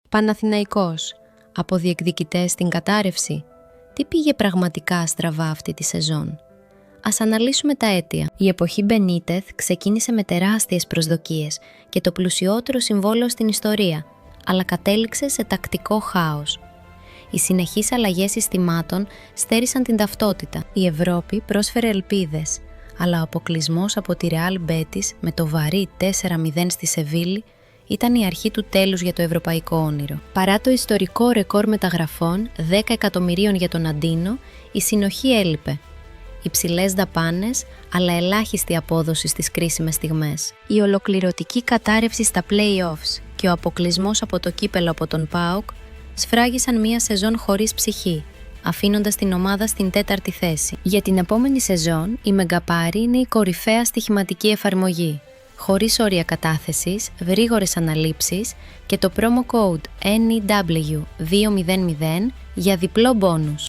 Παναθηναϊκός. Από διεκδικητές στην κατάρρευση. Τι πήγε πραγματικά στραβά αυτή τη σεζόν? Ας αναλύσουμε τα αίτια. Η εποχή Μπενίτεθ ξεκίνησε με τεράστιες προσδοκίες και το πλουσιότερο συμβόλαιο στην ιστορία, αλλά κατέληξε σε τακτικό χάος. Οι συνεχείς αλλαγές συστημάτων στέρισαν την ταυτότητα. Η Ευρώπη πρόσφερε ελπίδες, αλλά ο αποκλεισμός από τη Ρεάλ Μπέτις με το βαρύ 4-0 στη Σεβίλη ήταν η αρχή του τέλους για το ευρωπαϊκό όνειρο. Παρά το ιστορικό ρεκόρ μεταγραφών 10 εκατομμυρίων για τον Αντίνο, η συνοχή έλειπε. Υψηλές δαπάνες, αλλά ελάχιστη απόδοση στις κρίσιμες στιγμές. Η ολοκληρωτική κατάρρευση στα play-offs και ο αποκλεισμός από το κύπελο από τον ΠΑΟΚ σφράγισαν μία σεζόν χωρίς ψυχή, αφήνοντας την ομάδα στην 4η θέση. Για την επόμενη σεζόν, η Μεγαπάρη είναι η κορυφαία στοιχηματική εφαρμογή, χωρίς όρια κατάθεσης, γρήγορες αναλήψεις και το promo code NEW200 για διπλό μπόνους.